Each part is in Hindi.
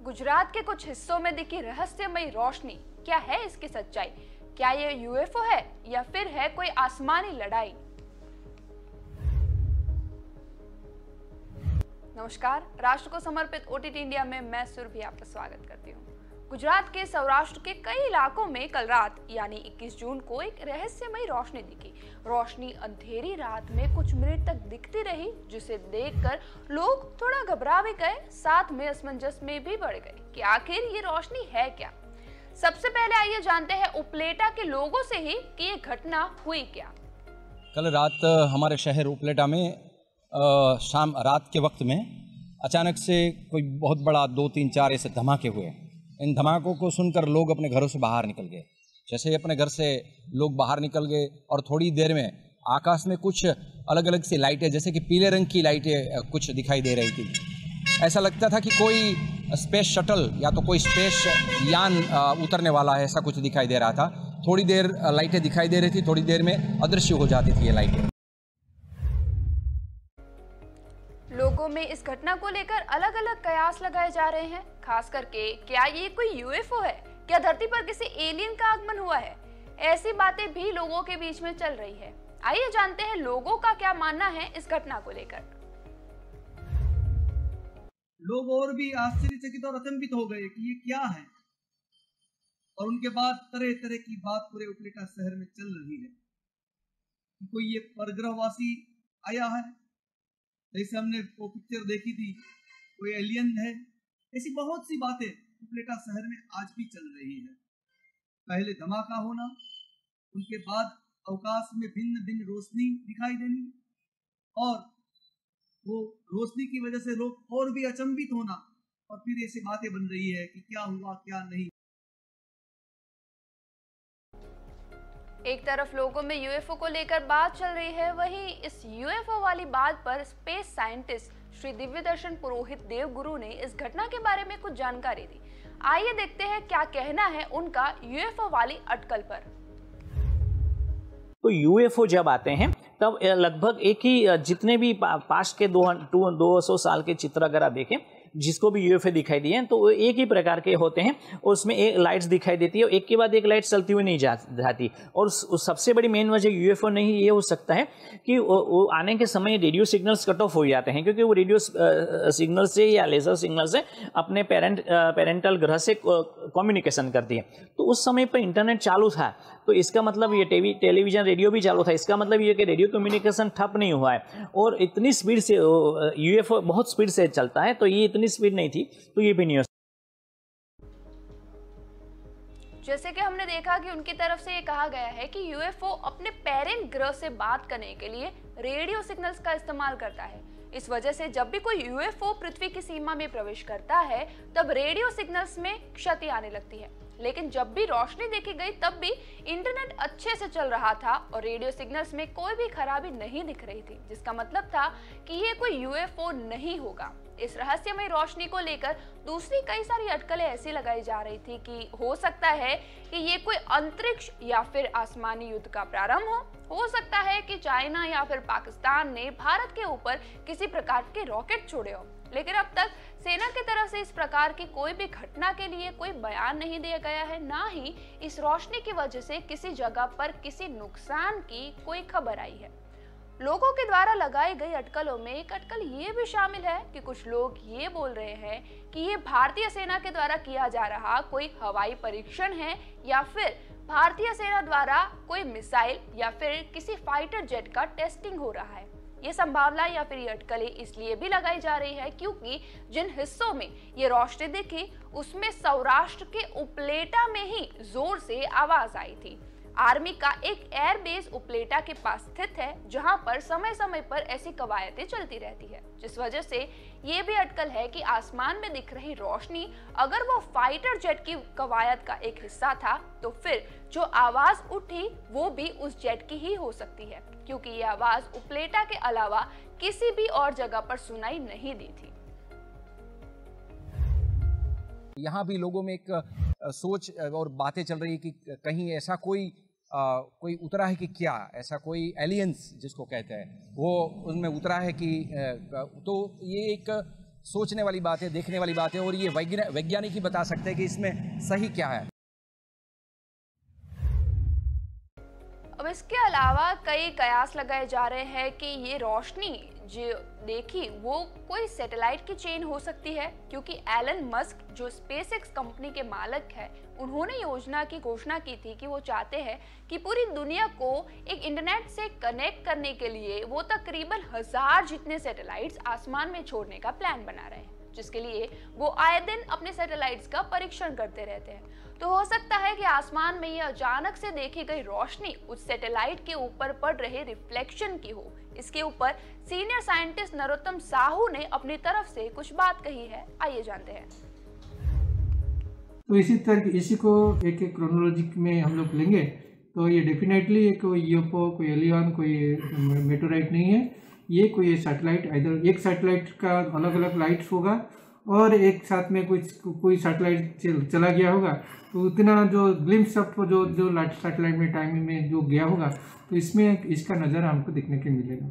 गुजरात के कुछ हिस्सों में दिखी रहस्यमयी रोशनी, क्या है इसकी सच्चाई? क्या ये यूएफओ है या फिर है कोई आसमानी लड़ाई? नमस्कार, राष्ट्र को समर्पित ओटीटी इंडिया में मैं सुरभि आपका स्वागत करती हूँ। गुजरात के सौराष्ट्र के कई इलाकों में कल रात यानी 21 जून को एक रहस्यमयी रोशनी दिखी। रोशनी अंधेरी रात में कुछ मिनट तक दिखती रही, जिसे देखकर लोग थोड़ा घबरा भी गए, साथ में असमंजस में भी बढ़ गए कि आखिर ये रोशनी है क्या। सबसे पहले आइए जानते हैं उपलेटा के लोगों से ही कि ये घटना हुई क्या। कल रात हमारे शहर उपलेटा में शाम रात के वक्त में अचानक से कोई बहुत बड़ा 2, 3, 4 ऐसे धमाके हुए। इन धमाकों को सुनकर लोग अपने घरों से बाहर निकल गए। जैसे ही अपने घर से लोग बाहर निकल गए और थोड़ी देर में आकाश में कुछ अलग अलग सी लाइटें, जैसे कि पीले रंग की लाइटें कुछ दिखाई दे रही थी। ऐसा लगता था कि कोई स्पेस शटल या तो कोई स्पेस यान उतरने वाला है, ऐसा कुछ दिखाई दे रहा था। थोड़ी देर लाइटें दिखाई दे रही थी, थोड़ी देर में अदृश्य हो जाती थी ये लाइटें। लोगों में इस घटना को लेकर अलग अलग कयास लगाए जा रहे हैं, खास करके क्या ये कोई यूएफओ है, क्या धरती पर किसी एलियन का आगमन हुआ है। ऐसी बातें भी लोगों के बीच में चल रही है। आइए जानते हैं लोगों का क्या मानना है इस घटना को लेकर। लोग और भी आश्चर्यचकित और अचंभित हो गए कि ये क्या है, और उनके बाद तरह तरह की बात पूरे उपलेटा शहर में चल रही है कि कोई ये परग्रहवासी आया है, जैसे हमने वो पिक्चर देखी थी, कोई एलियन है। ऐसी बहुत सी बातें उपलेटा शहर में आज भी चल रही है। पहले धमाका होना, उनके बाद अवकाश में भिन्न भिन्न रोशनी दिखाई देनी, और वो रोशनी की वजह से लोग और भी अचंभित होना, और फिर ऐसी बातें बन रही है कि क्या हुआ क्या नहीं। एक तरफ लोगों में यूएफओ को लेकर बात चल रही है, वहीं इस यूएफओ वाली बात पर स्पेस साइंटिस्ट श्री दिव्यदर्शन पुरोहित देवगुरु ने इस घटना के बारे में कुछ जानकारी दी। आइए देखते हैं क्या कहना है उनका यूएफओ वाली अटकल पर। तो यूएफओ जब आते हैं तब लगभग एक ही, जितने भी पास्ट के 200 साल के चित्र अगर आप देखें, जिसको भी यूएफओ दिखाई दिए हैं तो वो एक ही प्रकार के होते हैं, और उसमें एक लाइट्स दिखाई देती है, एक के बाद एक लाइट चलती हुई नहीं जाती। और सबसे बड़ी मेन वजह यूएफओ नहीं ये हो सकता है कि वो आने के समय रेडियो सिग्नल्स कट ऑफ हो जाते हैं, क्योंकि वो रेडियो सिग्नल से या लेजर सिग्नल से अपने पेरेंटल ग्रह से कम्युनिकेशन करती है। तो उस समय पर इंटरनेट चालू था, तो इसका मतलब ये टेलीविजन रेडियो भी चालू था, इसका मतलब ये कि रेडियो कम्युनिकेशन ठप नहीं हुआ है। और इतनी स्पीड से यूएफओ बहुत स्पीड से चलता है, तो ये इतनी स्पीड नहीं थी, तो ये भी नहीं हो। जैसे कि हमने देखा कि उनकी तरफ से ये कहा गया है कि यूएफओ अपने पेरेंट ग्रह से बात करने के लिए रेडियो सिग्नल्स का इस्तेमाल करता है। इस वजह से जब भी कोई यूएफओ पृथ्वी की सीमा में प्रवेश करता है तब रेडियो सिग्नल्स में क्षति आने लगती है। लेकिन जब भी रोशनी देखी गई तब भी इंटरनेट अच्छे से चल रहा था और रेडियो सिग्नल्स में कोई भी खराबी नहीं दिख रही थी, जिसका मतलब था कि ये कोई यूएफओ नहीं होगा। इस रहस्यमय रोशनी को लेकर दूसरी कई सारी अटकलें ऐसी लगाई जा रही थी कि हो सकता है कि ये कोई अंतरिक्ष या फिर आसमानी युद्ध का प्रारंभ हो सकता है कि चाइना या फिर पाकिस्तान ने भारत के ऊपर किसी प्रकार के रॉकेट छोड़े हो। लेकिन अब तक सेना की तरफ से इस प्रकार की कोई भी घटना के लिए कोई बयान नहीं दिया गया है, ना ही इस रोशनी की वजह से किसी जगह पर किसी नुकसान की कोई खबर आई है। लोगों के द्वारा लगाई गई अटकलों में एक अटकल ये भी शामिल है कि कुछ लोग ये बोल रहे हैं कि ये भारतीय सेना के द्वारा किया जा रहा कोई हवाई परीक्षण है, या फिर भारतीय सेना द्वारा कोई मिसाइल या फिर किसी फाइटर जेट का टेस्टिंग हो रहा है। ये संभावना या फिर ये अटकलें इसलिए भी लगाई जा रही है क्योंकि जिन हिस्सों में ये रोशनी दिखी उसमें सौराष्ट्र के उपलेटा में ही जोर से आवाज आई थी। आर्मी का एक एयरबेस उपलेटा के पास स्थित है, जहां पर समय समय पर ऐसी कवायतें चलती रहती है, जिस वजह से ये भी अटकल है कि आसमान में दिख रही रोशनी अगर वो फाइटर जेट की कवायद का एक हिस्सा था तो फिर जो आवाज उठी वो भी उस जेट की ही हो सकती है, क्योंकि ये आवाज उपलेटा के अलावा किसी भी और जगह पर सुनाई नहीं दी थी। यहाँ भी लोगों में एक सोच और बातें चल रही है कि कहीं ऐसा कोई उतरा है कि क्या, ऐसा कोई एलियंस जिसको कहते हैं वो उनमें उतरा है कि तो ये एक सोचने वाली बात है, देखने वाली बात है, और ये वैज्ञानिक ही बता सकते हैं कि इसमें सही क्या है। अब इसके अलावा कई कयास लगाए जा रहे हैं कि ये रोशनी जो देखी वो कोई सैटेलाइट की चेन हो सकती है, क्योंकि एलन मस्क जो स्पेसएक्स कंपनी के मालिक है, उन्होंने योजना की घोषणा की थी कि वो चाहते हैं कि पूरी दुनिया को एक इंटरनेट से कनेक्ट करने के लिए वो तकरीबन 1000 जितने सैटेलाइट्स आसमान में छोड़ने का प्लान बना रहे हैं, जिसके लिए वो आए दिन अपने सैटेलाइट्स का परीक्षण करते रहते हैं। तो हो सकता है कि आसमान में ये अचानक से देखी गई रोशनी उस सैटेलाइट के ऊपर पड़ रहे रिफ्लेक्शन की हो। इसके ऊपर सीनियर साइंटिस्ट नरोत्तम साहू ने अपनी तरफ से कुछ बात कही है, आइए जानते हैं। तो इसी को एक एक क्रोनोलॉजी में हम लोग लेंगे तो ये डेफिनेटली कोई यूएफओ, कोई एलियन, कोई मेटेराइट नहीं है। ये कोई सैटेलाइट, इधर एक सैटेलाइट का अलग अलग लाइट्स होगा और एक साथ में कोई सैटेलाइट चला गया होगा, तो उतना जो ग्लिम्स ऑफ जो सैटेलाइट में टाइम में जो गया होगा, तो इसमें इसका नज़ारा हमको देखने को मिलेगा।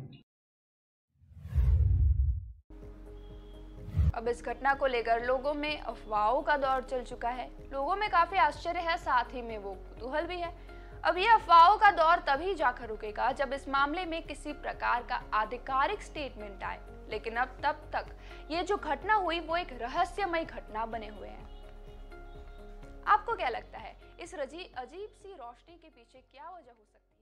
अब इस घटना को लेकर लोगों में अफवाहों का दौर चल चुका है। लोगों में काफी आश्चर्य है, साथ ही में वो कुतूहल भी है। अब ये अफवाहों का दौर तभी जाकर रुकेगा जब इस मामले में किसी प्रकार का आधिकारिक स्टेटमेंट आए, लेकिन अब तब तक ये जो घटना हुई वो एक रहस्यमय घटना बने हुए है। आपको क्या लगता है, इस अजीब सी रोशनी के पीछे क्या वजह हो सकती है?